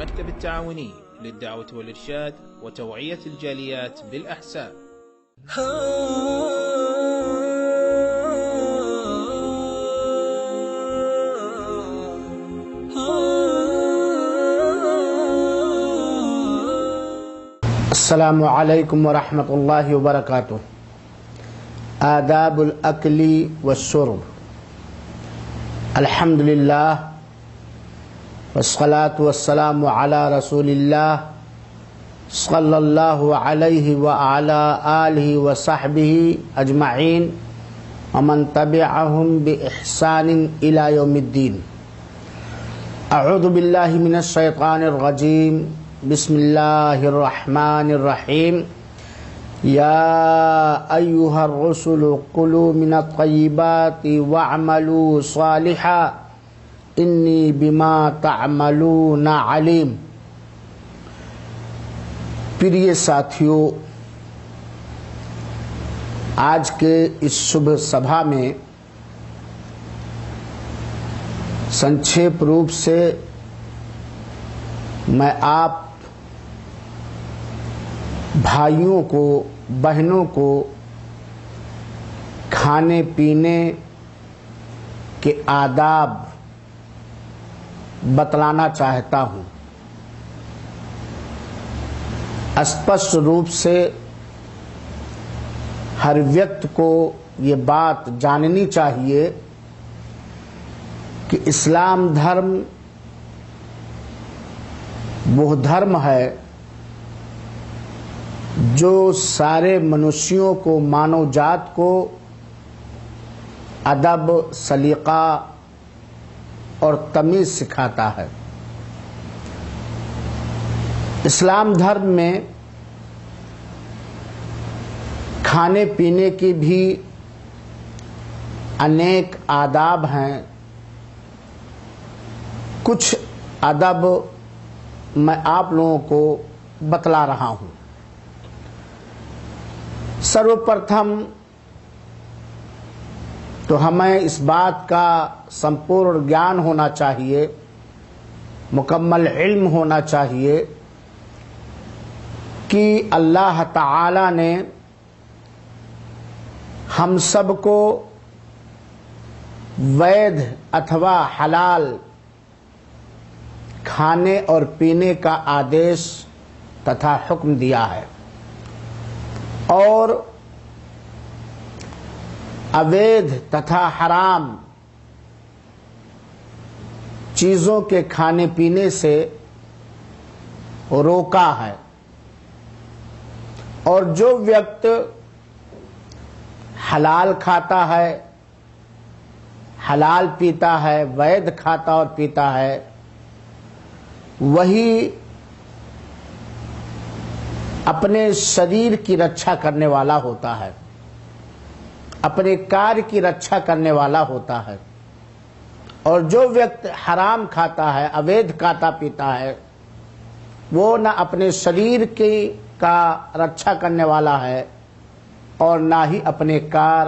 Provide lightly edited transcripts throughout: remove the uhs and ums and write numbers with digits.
المكتب التعاوني للدعوة والإرشاد وتوعية الجاليات بالأحساء. السلام علیکم ورحمۃ اللہ وبرکاتہ. آداب الاکل والشرب. الحمد للہ والصلاة والسلام علی رسول اللہ صلی اللہ علیہ وعلی آلہ وصحبہ اجمعین ومن تبعہم بإحسان الی یوم الدین. اعوذ باللہ من الشیطان الرجیم. بسم اللہ الرحمن الرحیم. یا ایہا الرسل کلوا من الطیبات واعملوا صالحا انی بما تعملون علیم. پریے ساتھیوں، آج کے اس صبح سبھا میں سنکھیپ روپ سے میں آپ بھائیوں کو، بہنوں کو کھانے پینے کے آداب بتلانا چاہتا ہوں. اسپشٹ روپ سے ہر ویکتی کو یہ بات جاننی چاہیے کہ اسلام دھرم وہ دھرم ہے جو سارے منشیوں کو، مانو جات کو ادب، سلیقہ اور تمیز سکھاتا ہے. اسلام دھرم میں کھانے پینے کی بھی انیک آداب ہیں. کچھ ادب میں آپ لوگوں کو بتلا رہا ہوں. سروپرتھم تو ہمیں اس بات کا سمپورن گیان ہونا چاہیے، مکمل علم ہونا چاہیے کہ اللہ تعالی نے ہم سب کو وید اتھوا حلال کھانے اور پینے کا آدیش تتھا حکم دیا ہے، اور اوید تتھا حرام چیزوں کے کھانے پینے سے روکا ہے. اور جو ویکتی حلال کھاتا ہے، حلال پیتا ہے، وید کھاتا اور پیتا ہے، وہی اپنے شریر کی رکشا کرنے والا ہوتا ہے، اپنے کار کی رکشا کرنے والا ہوتا ہے. اور جو ویکتی حرام کھاتا ہے، اوید کھاتا پیتا ہے، وہ نہ اپنے شریر کی کا رکشا کرنے والا ہے اور نہ ہی اپنے کار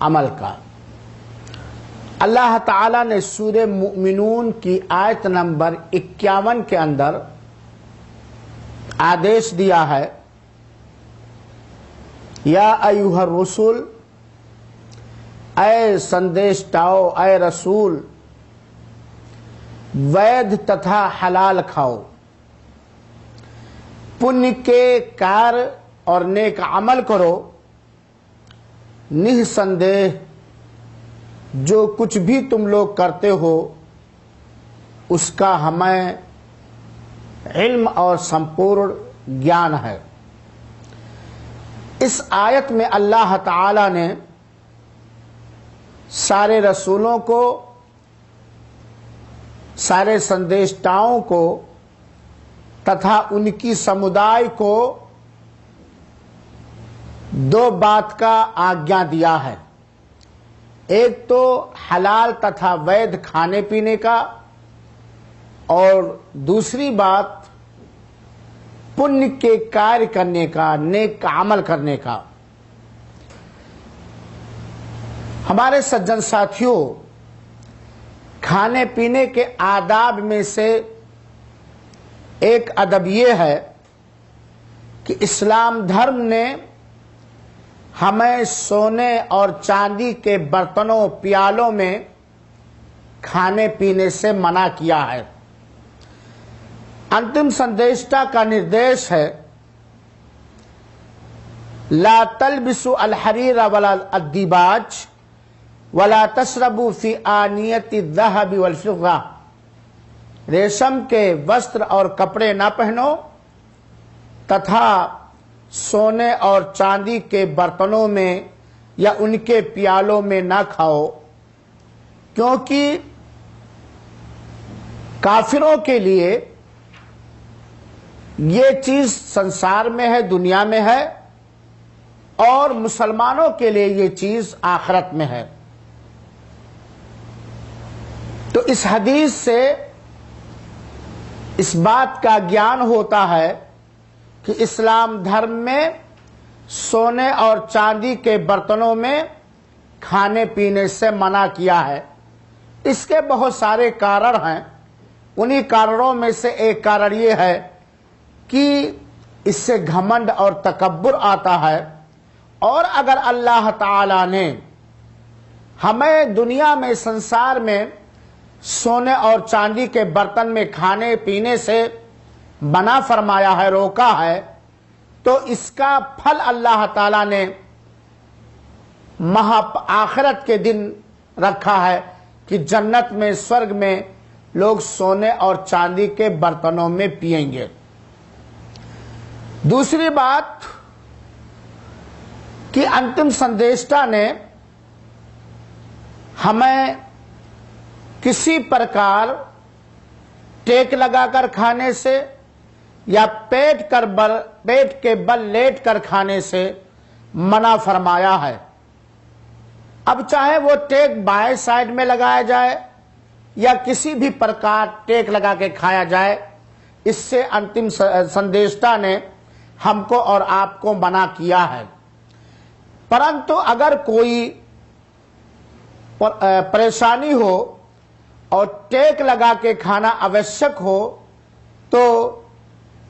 عمل کا. اللہ تعالی نے سورہ مومنون کی آیت نمبر 51 کے اندر آدیش دیا ہے، یا ایھا الرسول، اے سندیشٹاؤ، اے رسول، وید تتھا حلال کھاؤ، پنیہ کے کار اور نیک عمل کرو. نسندیہ جو کچھ بھی تم لوگ کرتے ہو اس کا ہمیں علم اور سمپورن گیان ہے. اس آیت میں اللہ تعالی نے سارے رسولوں کو، سارے سندیشٹاؤں کو تتھا ان کی سمدائے کو دو بات کا آگیا دیا ہے. ایک تو حلال تتھا وید کھانے پینے کا، اور دوسری بات پنیہ کے کار کرنے کا، نیک عمل کرنے کا. ہمارے سجن ساتھیوں، کھانے پینے کے آداب میں سے ایک ادب یہ ہے کہ اسلام دھرم نے ہمیں سونے اور چاندی کے برتنوں پیالوں میں کھانے پینے سے منع کیا ہے۔ انتم سندیشتا کا نردیش ہے لا تلبسوا الحریر ولا الدیباج ولا تشربوا فی آنیت الذهب والفضہ، ریشم کے وسطر اور کپڑے نہ پہنو تتھا سونے اور چاندی کے برتنوں میں یا ان کے پیالوں میں نہ کھاؤ، کیونکہ کافروں کے لیے یہ چیز سنسار میں ہے، دنیا میں ہے، اور مسلمانوں کے لیے یہ چیز آخرت میں ہے۔ تو اس حدیث سے اس بات کا گیان ہوتا ہے کہ اسلام دھرم میں سونے اور چاندی کے برتنوں میں کھانے پینے سے منع کیا ہے۔ اس کے بہت سارے کارن ہیں، انہی کارنوں میں سے ایک کارن یہ ہے کہ اس سے گھمنڈ اور تکبر آتا ہے، اور اگر اللہ تعالی نے ہمیں دنیا میں سنسار میں سونے اور چاندی کے برتن میں کھانے پینے سے منع فرمایا ہے، روکا ہے، تو اس کا پھل اللہ تعالی نے آخرت کے دن رکھا ہے کہ جنت میں، سورگ میں لوگ سونے اور چاندی کے برتنوں میں پئیں گے۔ دوسری بات کہ انتم سندیشتا نے ہمیں کسی پرکار ٹیک لگا کر کھانے سے یا پیٹ کے بل لیٹ کر کھانے سے منع فرمایا ہے۔ اب چاہے وہ ٹیک بائیں سائڈ میں لگایا جائے یا کسی بھی پرکار ٹیک لگا کے کھایا جائے، اس سے انتم سندیشتا نے ہم کو اور آپ کو منع کیا ہے۔ پرنتو اگر کوئی پریشانی ہو اور ٹیک لگا کے کھانا آوشک ہو تو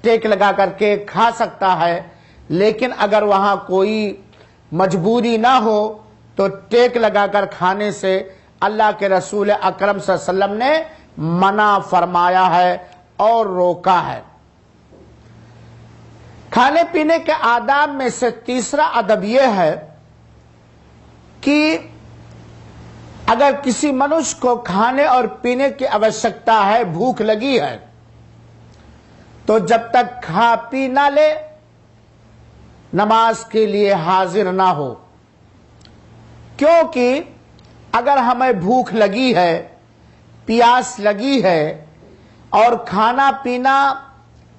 ٹیک لگا کر کے کھا سکتا ہے، لیکن اگر وہاں کوئی مجبوری نہ ہو تو ٹیک لگا کر کھانے سے اللہ کے رسول اکرم صلی اللہ علیہ وسلم نے منع فرمایا ہے اور روکا ہے۔ کھانے پینے کے آداب میں سے تیسرا ادب یہ ہے کہ اگر کسی منش کو کھانے اور پینے کی آوشکتا ہے، بھوک لگی ہے، تو جب تک کھا پی نہ لے نماز کے لیے حاضر نہ ہو، کیونکہ اگر ہمیں بھوک لگی ہے، پیاس لگی ہے اور کھانا پینا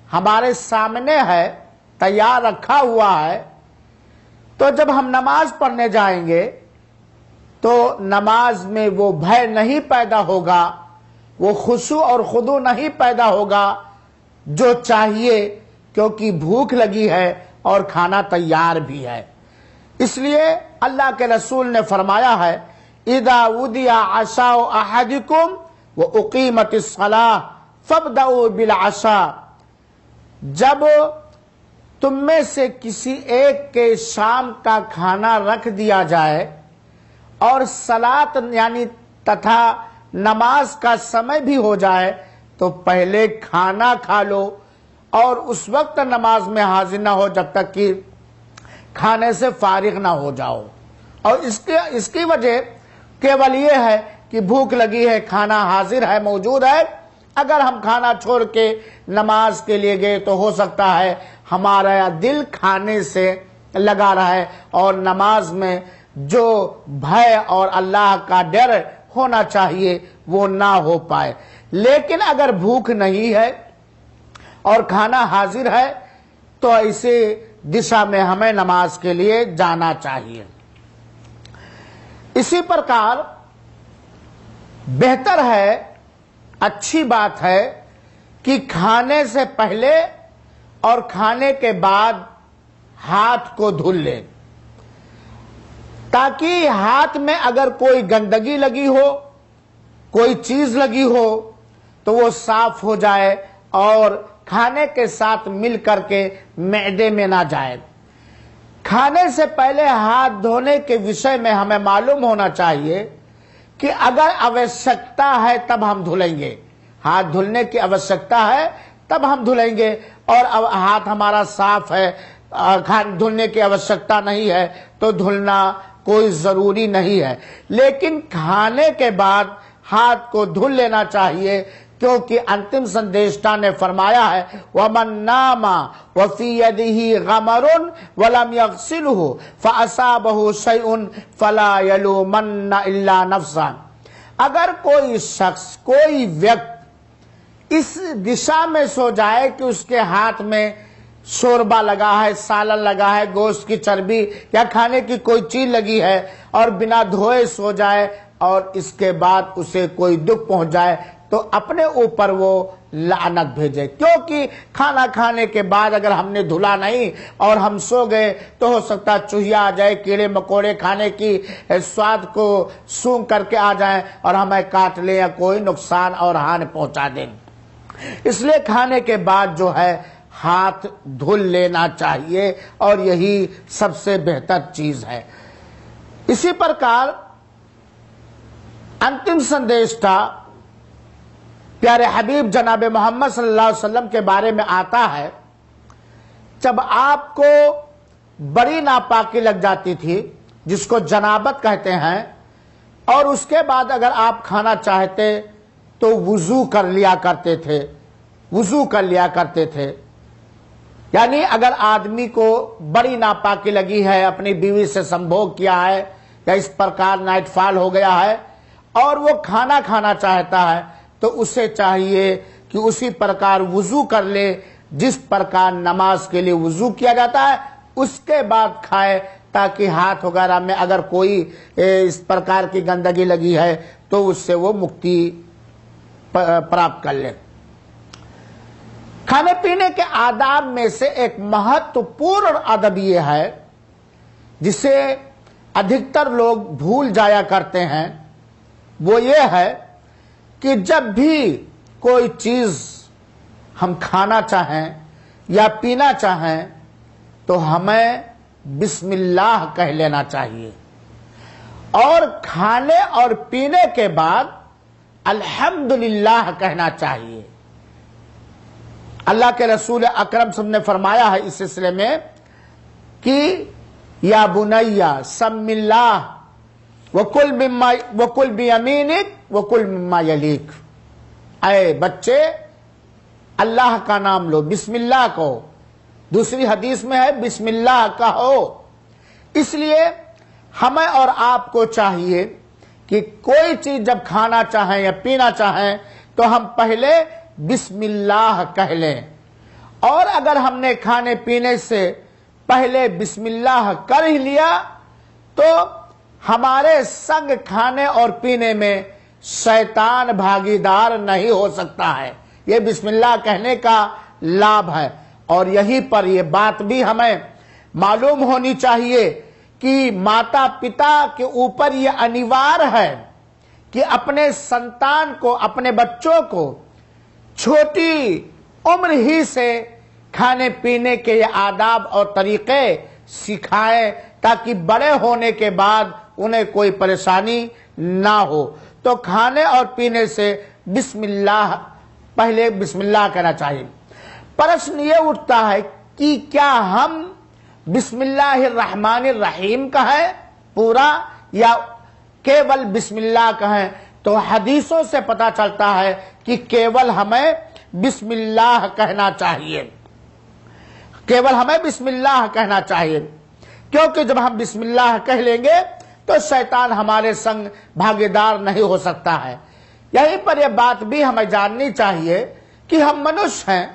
ہمارے سامنے ہے، تیار رکھا ہوا ہے، تو جب ہم نماز پڑھنے جائیں گے تو نماز میں وہ بھے نہیں پیدا ہوگا، وہ خشوع اور خضوع نہیں پیدا ہوگا جو چاہیے، کیونکہ بھوک لگی ہے اور کھانا تیار بھی ہے۔ اس لیے اللہ کے رسول نے فرمایا ہے اذا ودی عشاء احدکم واقیمت الصلاۃ فابدؤوا بالعشاء، جب تم میں سے کسی ایک کے شام کا کھانا رکھ دیا جائے اور صلاۃ یعنی تتھا نماز کا سمے بھی ہو جائے تو پہلے کھانا کھا لو اور اس وقت نماز میں حاضر نہ ہو جب تک کہ کھانے سے فارغ نہ ہو جاؤ۔ اور اس کی وجہ کیول یہ ہے کہ بھوک لگی ہے، کھانا حاضر ہے، موجود ہے، اگر ہم کھانا چھوڑ کے نماز کے لیے گئے تو ہو سکتا ہے ہمارا دل کھانے سے لگا رہے اور نماز میں جو بھے اور اللہ کا ڈر ہونا چاہیے وہ نہ ہو پائے۔ لیکن اگر بھوک نہیں ہے اور کھانا حاضر ہے تو ایسے دشا میں ہمیں نماز کے لیے جانا چاہیے۔ اسی پرکار بہتر ہے، اچھی بات ہے کہ کھانے سے پہلے اور کھانے کے بعد ہاتھ کو دھل لے، تاکہ ہاتھ میں اگر کوئی گندگی لگی ہو، کوئی چیز لگی ہو تو وہ صاف ہو جائے اور کھانے کے ساتھ مل کر کے معدے میں نہ جائے۔ کھانے سے پہلے ہاتھ دھونے کے وشے میں ہمیں معلوم ہونا چاہیے کہ اگر آوشکتا ہے تب ہم دھلیں گے، ہاتھ دھلنے کی آوشکتا ہے تب ہم دھلیں گے، اور ہاتھ ہمارا صاف ہے، دھلنے کی آوشکتا نہیں ہے تو دھلنا کوئی ضروری نہیں ہے۔ لیکن کھانے کے بعد ہاتھ کو دھل لینا چاہیے، کیونکہ انتم سندیشتا نے فرمایا ہے وَمَن نَامَ وَفِي يَدِهِ غَمَرٌ وَلَمْ يَغْسِلْهُ فَأَصَابَهُ شَيْءٌ فَلَا يَلُومَنَّ إِلَّا نَفْسَهُ۔ اگر کوئی شخص، کوئی ویکت اس دشا میں سو جائے کہ اس کے ہاتھ میں شوربہ لگا ہے، سالن لگا ہے، گوشت کی چربی یا کھانے کی کوئی چیز لگی ہے، اور بنا دھوئے سو جائے اور اس کے بعد اسے کوئی دکھ پہنچ جائے تو اپنے اوپر وہ لعنت بھیجے، کیونکہ کھانا کھانے کے بعد اگر ہم نے دھلا نہیں اور ہم سو گئے تو ہو سکتا ہے چوہیا آ جائے، کیڑے مکوڑے کھانے کی سواد کو سونگھ کر کے آ جائیں اور ہمیں کاٹ لیں یا کوئی نقصان اور ہان پہنچا دیں۔ اس لیے کھانے کے بعد جو ہے ہاتھ دھل لینا چاہیے، اور یہی سب سے بہتر چیز ہے۔ اسی پرکار انتم سندیشتا پیارے حبیب جناب محمد صلی اللہ علیہ وسلم کے بارے میں آتا ہے، جب آپ کو بڑی ناپاکی لگ جاتی تھی جس کو جنابت کہتے ہیں، اور اس کے بعد اگر آپ کھانا چاہتے تو وضو کر لیا کرتے تھے، وضو کر لیا کرتے تھے۔ یعنی اگر آدمی کو بڑی ناپاکی لگی ہے، اپنی بیوی سے سمبھوگ کیا ہے یا اس پرکار نائٹ فال ہو گیا ہے اور وہ کھانا کھانا چاہتا ہے تو اسے چاہیے کہ اسی پرکار وضو کر لے جس پرکار نماز کے لیے وضو کیا جاتا ہے، اس کے بعد کھائے، تاکہ ہاتھ وغیرہ میں اگر کوئی اس پرکار کی گندگی لگی ہے تو اس سے وہ مکتی پراپت کر لے۔ کھانے پینے کے آداب میں سے ایک مہتوپورن ادب یہ ہے جسے ادھکتر لوگ بھول جایا کرتے ہیں، وہ یہ ہے کہ جب بھی کوئی چیز ہم کھانا چاہیں یا پینا چاہیں تو ہمیں بسم اللہ کہہ لینا چاہیے، اور کھانے اور پینے کے بعد الحمدللہ کہنا چاہیے۔ اللہ کے رسول اکرم صلی اللہ علیہ وسلم نے فرمایا ہے اس سلسلے میں کہ یا بنیا سم اللہ وکل بیمینک وکل مما یلیک، اے بچے اللہ کا نام لو، بسم اللہ کہو۔ دوسری حدیث میں ہے بسم اللہ کہو۔ اس لیے ہمیں اور آپ کو چاہیے کہ کوئی چیز جب کھانا چاہیں یا پینا چاہیں تو ہم پہلے بسم اللہ کہہ لیں، اور اگر ہم نے کھانے پینے سے پہلے بسم اللہ کر ہی لیا تو ہمارے سنگ کھانے اور پینے میں شیطان بھاگیدار نہیں ہو سکتا ہے۔ یہ بسم اللہ کہنے کا لابھ ہے، اور یہی پر یہ بات بھی ہمیں معلوم ہونی چاہیے کہ ماتا پتا کے اوپر یہ انیوار ہے کہ اپنے سنتان کو، اپنے بچوں کو چھوٹی عمر ہی سے کھانے پینے کے یہ آداب اور طریقے سکھائیں تاکہ بڑے ہونے کے بعد انہیں کوئی پریشانی نہ ہو۔ تو کھانے اور پینے سے بسم اللہ، پہلے بسم اللہ کہنا چاہیے۔ پرشن یہ اٹھتا ہے کہ کیا ہم بسم اللہ الرحمن الرحیم کہیں پورا یا کیول بسم اللہ کہیں؟ تو حدیثوں سے پتا چلتا ہے کہ کیول ہمیں بسم اللہ کہنا چاہیے، کیول ہمیں بسم اللہ کہنا چاہیے، کیونکہ جب ہم بسم اللہ کہہ لیں گے تو شیطان ہمارے سنگ بھاگیدار نہیں ہو سکتا ہے۔ یہیں پر یہ بات بھی ہمیں جاننی چاہیے کہ ہم منش ہیں،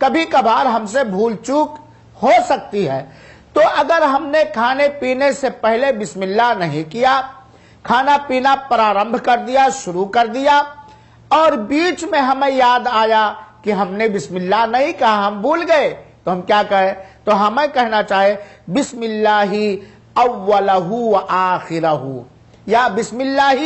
کبھی کبھار ہم سے بھول چوک ہو سکتی ہے، تو اگر ہم نے کھانے پینے سے پہلے بسم اللہ نہیں کیا، کھانا پینا پرارمبھ کر دیا، شروع کر دیا، اور بیچ میں ہمیں یاد آیا کہ ہم نے بسم اللہ نہیں کہا، ہم بھول گئے، تو ہم کیا کہیں؟ تو ہمیں کہنا چاہے بسم اللہ اولہ و آخرہ، یا بسم اللہ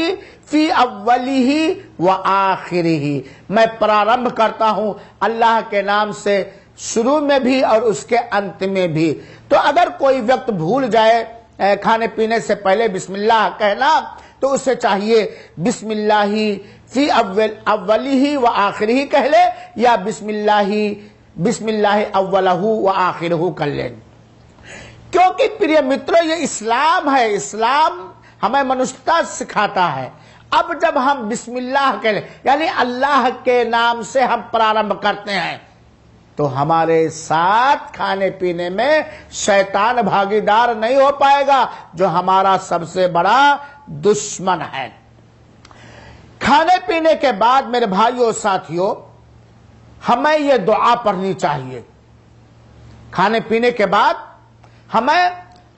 فی اولی و آخری، میں پرارمبھ کرتا ہوں اللہ کے نام سے شروع میں بھی اور اس کے انت میں بھی۔ تو اگر کوئی وقت بھول جائے کھانے پینے سے پہلے بسم اللہ کہنا تو اسے چاہیے بسم اللہ فی اولی و آخری کہہ لے، یا بسم اللہ اولہ و آخرہ کر لیں۔ کیونکہ پریہ مترو یہ اسلام ہے، اسلام ہمیں منشتا سکھاتا ہے۔ اب جب ہم بسم اللہ کہہ لیں یعنی اللہ کے نام سے ہم پرارمبھ کرتے ہیں تو ہمارے ساتھ کھانے پینے میں شیطان بھاگیدار نہیں ہو پائے گا جو ہمارا سب سے بڑا دشمن ہے۔ کھانے پینے کے بعد میرے بھائیوں اور ساتھیوں ہمیں یہ دعا پڑھنی چاہیے۔ کھانے پینے کے بعد ہمیں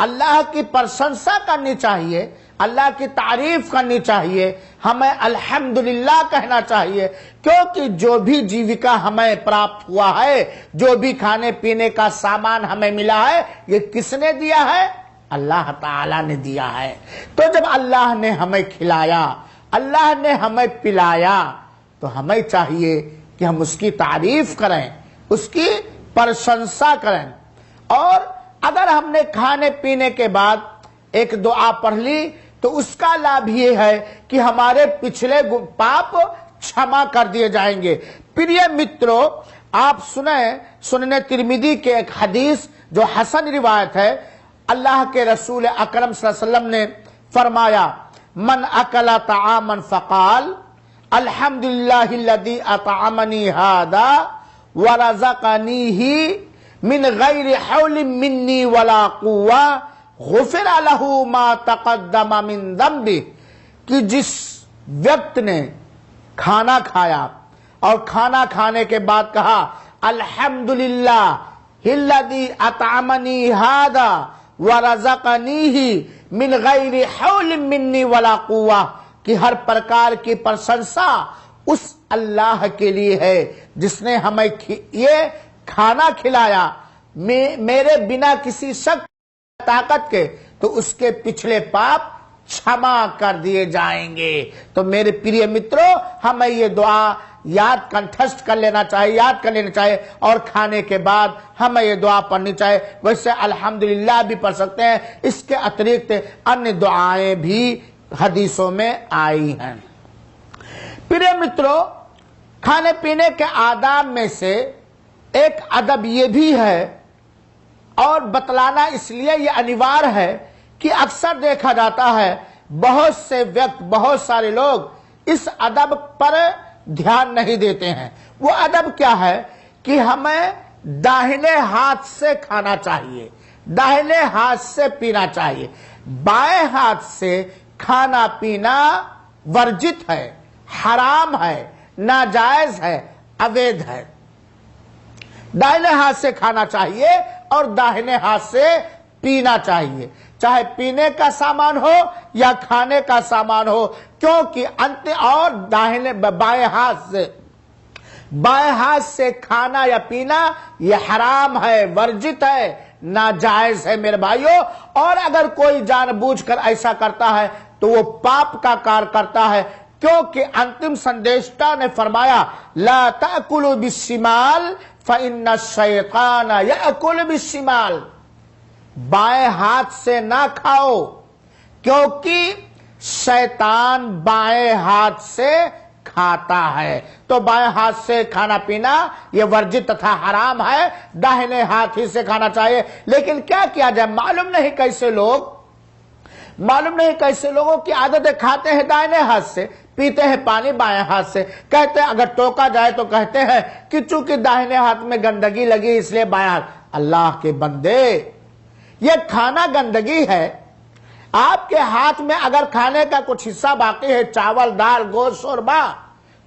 اللہ کی پرشنسا کرنی چاہیے، اللہ کی تعریف کرنی چاہیے، ہمیں الحمدللہ کہنا چاہیے، کیونکہ جو بھی جیوکا ہمیں پراپت ہوا ہے، جو بھی کھانے پینے کا سامان ہمیں ملا ہے، یہ کس نے دیا ہے؟ اللہ تعالی نے دیا ہے۔ تو جب اللہ نے ہمیں کھلایا، اللہ نے ہمیں پلایا، تو ہمیں چاہیے کہ ہم اس کی تعریف کریں، اس کی پرشنسا کریں۔ اور اگر ہم نے کھانے پینے کے بعد ایک دعا پڑھ لی تو اس کا لابھ یہ ہے کہ ہمارے پچھلے پاپ چھما کر دیے جائیں گے۔ پریہ مترو، آپ سنن ترمذی کے ایک حدیث جو حسن روایت ہے، اللہ کے رسول اکرم صلی اللہ علیہ وسلم نے فرمایا من اکل طعاما فقال الحمدللہ الذی اطعمنی ھذا ورزقنیہ من غیر حول منی ولا قوہ غفر لہ ما تقدم من ذنبہ، کہ جس وقت نے کھانا کھایا اور کھانا کھانے کے بعد کہا الحمدللہ الذی اطعمنی ھذا ورزقنیہ من غیر حول منی ولا قوہ، کہ ہر پرکار کی پرشنسا اس اللہ کے لیے ہے جس نے ہمیں یہ کھانا کھلایا میرے بنا کسی شک طاقت کے، تو اس کے پچھلے پاپ چھما کر دیے جائیں گے۔ تو میرے پریہ مترو ہمیں یہ دعا یاد کنٹھسٹ کر لینا چاہیے، یاد کر لینا چاہیے، اور کھانے کے بعد ہمیں یہ دعا پڑھنی چاہیے۔ ویسے الحمدللہ بھی پڑھ سکتے ہیں، اس کے اترکت انیہ دعائیں بھی حدیثوں میں آئی ہیں۔ پریہ مترو، کھانے پینے کے آداب میں سے ایک ادب یہ بھی ہے، اور بتلانا اس لیے یہ انیوار ہے کہ اکثر دیکھا جاتا ہے بہت سے وقت بہت سارے لوگ اس ادب پر دھیان نہیں دیتے ہیں۔ وہ ادب کیا ہے کہ ہمیں داہنے ہاتھ سے کھانا چاہیے، داہنے ہاتھ سے پینا چاہیے، بائیں ہاتھ سے کھانا پینا ورجت ہے، حرام ہے، ناجائز ہے، اویدھ ہے۔ داہنے ہاتھ سے کھانا چاہیے اور داہنے ہاتھ سے پینا چاہیے، چاہے پینے کا سامان ہو یا کھانے کا سامان ہو، کیونکہ اور بائیں ہاتھ سے کھانا یا پینا یہ حرام ہے، ورجت ہے، ناجائز ہے میرے بھائیوں۔ اور اگر کوئی جان بوجھ کر ایسا کرتا ہے تو وہ پاپ کا کار کرتا ہے، کیونکہ انتم سندیشتا نے فرمایا لا تأکلوا بالشمال فإن الشیطان یأکل بالشمال، بائیں ہاتھ سے نہ کھاؤ کیونکہ شیطان بائیں ہاتھ سے کھاتا ہے۔ تو بائیں ہاتھ سے کھانا پینا یہ ورجت تھا حرام ہے، داہنے ہاتھ ہی سے کھانا چاہیے۔ لیکن کیا کیا جائے، معلوم نہیں کیسے لوگوں کی عادت ہے، کھاتے ہیں دائیں ہاتھ سے، پیتے ہیں پانی بائیں ہاتھ سے، کہتے ہیں اگر ٹوکا جائے تو کہتے ہیں کہ چونکہ داہنے ہاتھ میں گندگی لگی اس لیے بائیں ہاتھ۔ اللہ کے بندے، یہ کھانا گندگی ہے، آپ کے ہاتھ میں اگر کھانے کا کچھ حصہ باقی ہے، چاول دال گوشت شوربا،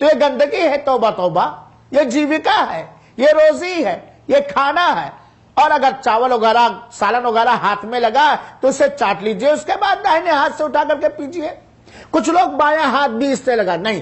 تو یہ گندگی ہے، توبہ توبہ، یہ جیوکا ہے، یہ روزی ہے، یہ کھانا ہے۔ اور اگر چاول وغیرہ سالن وغیرہ ہاتھ میں لگا تو اسے چاٹ لیجئے، اس کے بعد داہنے ہاتھ سے اٹھا کر کے پیجئے۔ کچھ لوگ بائیں ہاتھ بھی اس سے لگا، نہیں،